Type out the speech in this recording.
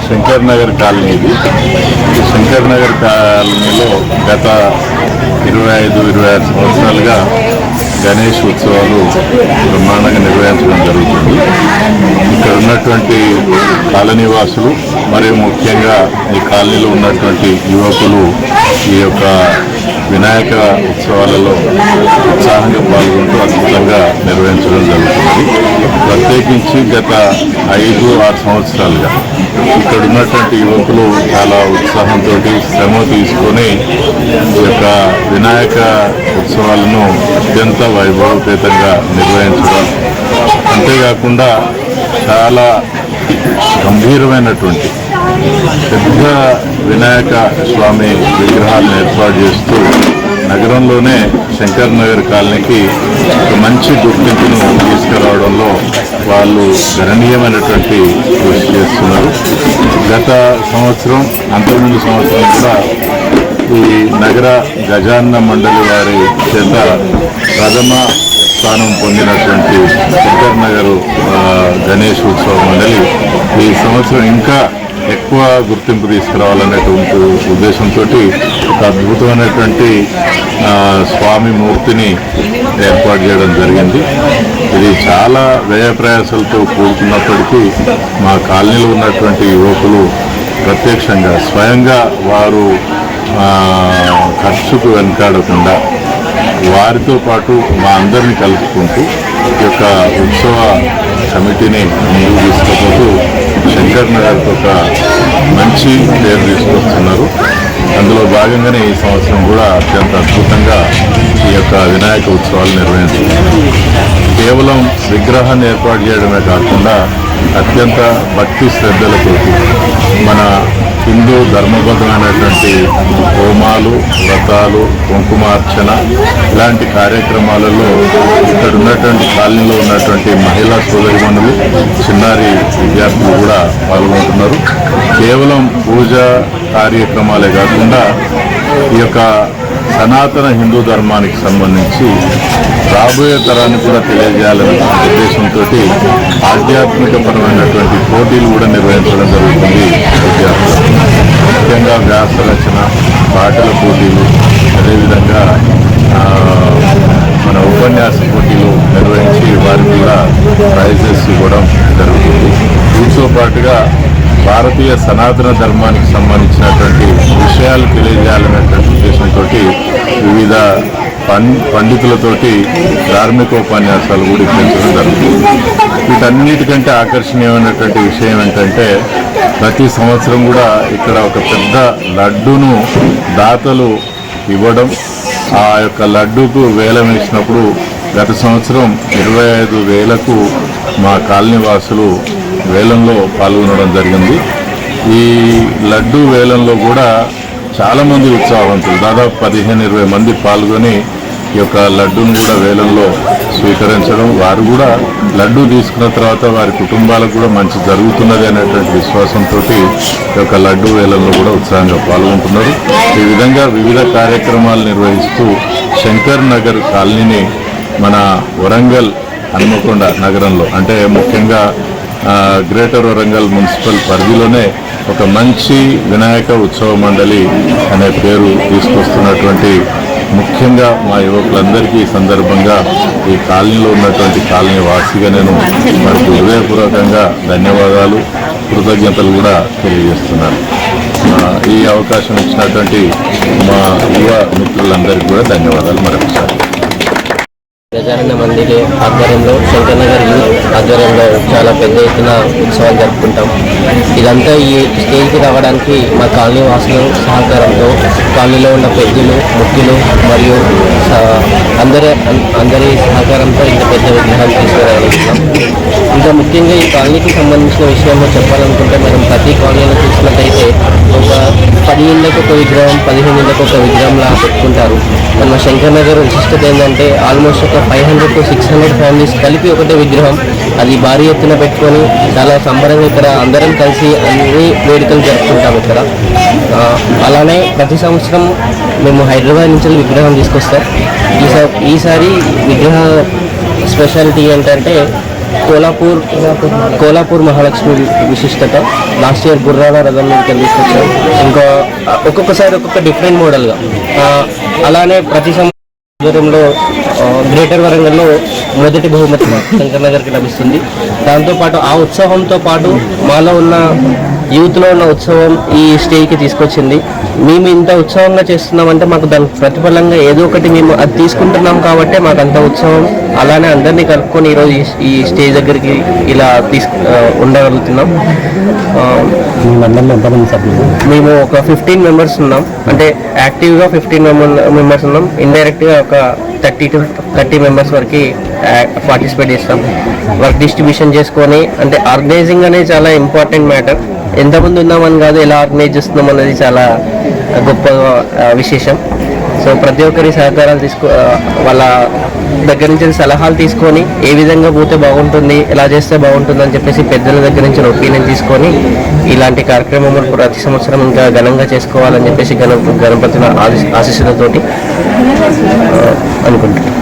Shankar Nagar colony ఇది. ఈ శంకర్ నగర్ కాలనీలో గత 25-26 సంవత్సరాలుగా గణేష్ ఉత్సవాలు బ్రహ్మాండంగా నిర్వహించడం జరుగుతుంది. ఇక్కడ ఉన్నటువంటి కాలనీ వాసులు మరియు ముఖ్యంగా ఈ కాలనీలో ఉన్నటువంటి యువకులు ఈ యొక్క వినాయక ఉత్సవాలలో ఉత్సాహంగా పాల్గొంటూ అద్భుతంగా నిర్వహించడం జరుగుతుంది. ప్రత్యేకించి గత 5-6 సంవత్సరాలుగా ఇక్కడ ఉన్నటువంటి యువకులు చాలా ఉత్సాహంతో శ్రమ తీసుకొని ఈ యొక్క వినాయక ఉత్సవాలను అత్యంత వైభవపేతంగా నిర్వహించడం, అంతేకాకుండా చాలా గంభీరమైనటువంటి పెద్ద వినాయక స్వామి విగ్రహాలను ఏర్పాటు చేస్తూ నగరంలోనే శంకర్ నగర్ కాలనీకి ఒక మంచి గుర్తింపును తీసుకురావడంలో వాళ్ళు గణనీయమైనటువంటి కృషి చేస్తున్నారు. గత సంవత్సరం, అంతకుముందు సంవత్సరం కూడా ఈ నగర గజాన్న మండలి వారి చేత ప్రథమ స్థానం పొందినటువంటి శంకర్ నగర్ గణేష్ ఉత్సవ మండలి ఈ సంవత్సరం ఇంకా ఎక్కువ గుర్తింపు తీసుకురావాలనేటువంటి ఉద్దేశంతో ఒక అద్భుతమైనటువంటి స్వామి మూర్తిని ఏర్పాటు చేయడం జరిగింది. ఇది చాలా వ్యయ ప్రయాసాలతో కూడుకున్నప్పటికీ మా కాలనీలో ఉన్నటువంటి యువకులు ప్రత్యక్షంగా స్వయంగా వారు ఖర్చుకు వెనకాడకుండా వారితో పాటు మా అందరినీ కలుపుకుంటూ ఈ యొక్క ఉత్సవ కమిటీని ముందుకు తీసుకుపోతూ శంకర్ నగర్కి ఒక మంచి పేరు తీసుకొస్తున్నారు. అందులో భాగంగానే ఈ సంవత్సరం కూడా అత్యంత అద్భుతంగా ఈ యొక్క వినాయక ఉత్సవాలు నిర్వహించుతున్నారు. కేవలం విగ్రహాన్ని ఏర్పాటు చేయడమే కాకుండా అత్యంత భక్తి శ్రద్ధలతోటి మన హిందూ ధర్మబద్ధమైనటువంటి హోమాలు, వ్రతాలు, కుంకుమార్చన ఇలాంటి కార్యక్రమాలలో ఇక్కడ ఉన్నటువంటి కాలనీలో ఉన్నటువంటి మహిళా సోదరిమణులు, చిన్నారి విద్యార్థులు కూడా పాల్గొంటున్నారు. కేవలం పూజా కార్యక్రమాలే కాకుండా ఈ యొక్క సనాతన హిందూ ధర్మానికి సంబంధించి రాబోయే తరాన్ని కూడా తెలియజేయాలనే ఉద్దేశంతో ఆధ్యాత్మికపరమైనటువంటి పోటీలు కూడా నిర్వహించడం జరుగుతుంది. విద్యార్థులు ముఖ్యంగా వ్యాస రచన, పాటల పోటీలు, అదేవిధంగా మన ఉపన్యాస పోటీలు నిర్వహించి వారికి కూడా ప్రైజెస్ ఇవ్వడం జరుగుతుంది. వీటితో పాటుగా భారతీయ సనాతన ధర్మానికి సంబంధించినటువంటి విషయాలు తెలియజేయాలనేటువంటి ఉద్దేశంతో వివిధ పండితులతోటి ధార్మికోపన్యాసాలు కూడా ఇప్పించడం జరుగుతుంది. వీటన్నిటికంటే ఆకర్షణీయమైనటువంటి విషయం ఏంటంటే ప్రతి సంవత్సరం కూడా ఇక్కడ ఒక పెద్ద లడ్డూను దాతలు ఇవ్వడం, ఆ యొక్క లడ్డూకు వేలం వేసినప్పుడు గత సంవత్సరం 25,000కు మా కాలనీ వాసులు వేలంలో పాల్గొనడం జరిగింది. ఈ లడ్డూ వేలంలో కూడా చాలామంది ఉత్సాహవంతులు, దాదాపు 15-20 మంది పాల్గొని ఈ యొక్క లడ్డూను కూడా వేలంలో స్వీకరించడం, వారు కూడా లడ్డూ తీసుకున్న తర్వాత వారి కుటుంబాలకు కూడా మంచి జరుగుతున్నది అనేటువంటి విశ్వాసంతో ఈ యొక్క లడ్డూ వేలంలో కూడా ఉత్సాహంగా పాల్గొంటున్నారు. ఈ విధంగా వివిధ కార్యక్రమాలు నిర్వహిస్తూ శంకర్ నగర్ కాలనీని మన వరంగల్ హన్మకొండ నగరంలో, అంటే ముఖ్యంగా గ్రేటర్ వరంగల్ మున్సిపల్ పరిధిలోనే ఒక మంచి వినాయక ఉత్సవ మండలి అనే పేరు తీసుకొస్తున్నటువంటి ముఖ్యంగా మా యువకులందరికీ ఈ సందర్భంగా ఈ కాలనీలో ఉన్నటువంటి కాలనీ వాసిగా నేను వారికి హృదయపూర్వకంగా ధన్యవాదాలు, కృతజ్ఞతలు కూడా తెలియజేస్తున్నాను. ఈ అవకాశం ఇచ్చినటువంటి మా యువ మిత్రులందరికీ కూడా ధన్యవాదాలు మరొకసారి. గజానన మందిర్ ఆధ్వర్యంలో శంకర్ నగర్ యూత్ ఆధ్వర్యంలో చాలా పెద్ద ఎత్తున ఉత్సవాలు జరుపుకుంటాం. ఇదంతా ఈ స్టేజ్కి రావడానికి మా కాలనీ వాసుల సహకారంతో, కాలనీలో ఉన్న పెద్దలు, ముఖ్యులు మరియు అందరి సహకారంతో ఇంత పెద్ద విగ్రహాలు తీసుకురాగలుగుతాం. ఇంకా ముఖ్యంగా ఈ కాలనీకి సంబంధించిన విషయంలో చెప్పాలనుకుంటే మనం ప్రతి కాలనీలో చూసినట్టయితే ఒక 10 ఇళ్ళకు ఒక విగ్రహం, 15 ఇళ్ళకు ఒక విగ్రహంలా పెట్టుకుంటారు. మన శంకర్ నగర్ విశిష్టత ఏంటంటే ఆల్మోస్ట్ ఒక 500 to 600 ఫ్యామిలీస్ కలిపి ఒకటే విగ్రహం, అది భారీ ఎత్తున పెట్టుకొని చాలా సంబరంగా ఇక్కడ అందరం కలిసి అన్ని వేడుకలు జరుపుకుంటాం ఇక్కడ. అలానే ప్రతి సంవత్సరం మేము హైదరాబాద్ నుంచి విగ్రహం తీసుకొస్తాం. ఈసారి విగ్రహ స్పెషాలిటీ ఏంటంటే కోలాపూర్ మహాలక్ష్మి విశిష్టత. లాస్ట్ ఇయర్ గుర్రాల రథం మీద తీసుకొచ్చాం. ఇంకా ఒక్కొక్కసారి ఒక్కొక్క డిఫరెంట్ మోడల్గా. అలానే ప్రతి ఆధ్వర్యంలో గ్రేటర్ వరంగల్లో మొదటి బహుమతి శంకర్ నగర్కి లభిస్తుంది. దాంతోపాటు ఆ ఉత్సవంతో పాటు మాలో ఉన్న యూత్లో ఉన్న ఉత్సవం ఈ స్టేజ్కి తీసుకొచ్చింది. మేము ఇంత ఉత్సవంగా చేస్తున్నామంటే మాకు దానికి ప్రతిఫలంగా ఏదో ఒకటి మేము అది తీసుకుంటున్నాం కాబట్టి మాకు అంత ఉత్సవం. అలానే అందరినీ కలుపుకొని ఈరోజు ఈ స్టేజ్ దగ్గరికి ఇలా ఉండగలుగుతున్నాం. మేము ఒక 15 మెంబర్స్ ఉన్నాం. అంటే యాక్టివ్గా 15 మెంబర్స్ ఉన్నాం. ఇండైరెక్ట్గా ఒక 30 మెంబర్స్ వరకు పార్టిసిపేట్ చేస్తాం. వర్క్ డిస్ట్రిబ్యూషన్ చేసుకొని, అంటే ఆర్గనైజింగ్ అనేది చాలా ఇంపార్టెంట్ మ్యాటర్. ఎంతమంది ఉన్నామని కాదు, ఎలా ఆర్గనైజ్ చేస్తున్నాం అనేది చాలా గొప్ప విశేషం. సో ప్రతి ఒక్కరి సహకారాలు వాళ్ళ దగ్గర నుంచి సలహాలు తీసుకొని ఏ విధంగా పోతే బాగుంటుంది, ఎలా చేస్తే బాగుంటుంది అని చెప్పేసి పెద్దల దగ్గర నుంచి ఒపీనియన్ తీసుకొని ఇలాంటి కార్యక్రమం ప్రతి సంవత్సరం ఇంకా ఘనంగా చేసుకోవాలని చెప్పేసి గణపతుల ఆశీస్సులతోటి అనుకుంటున్నాను.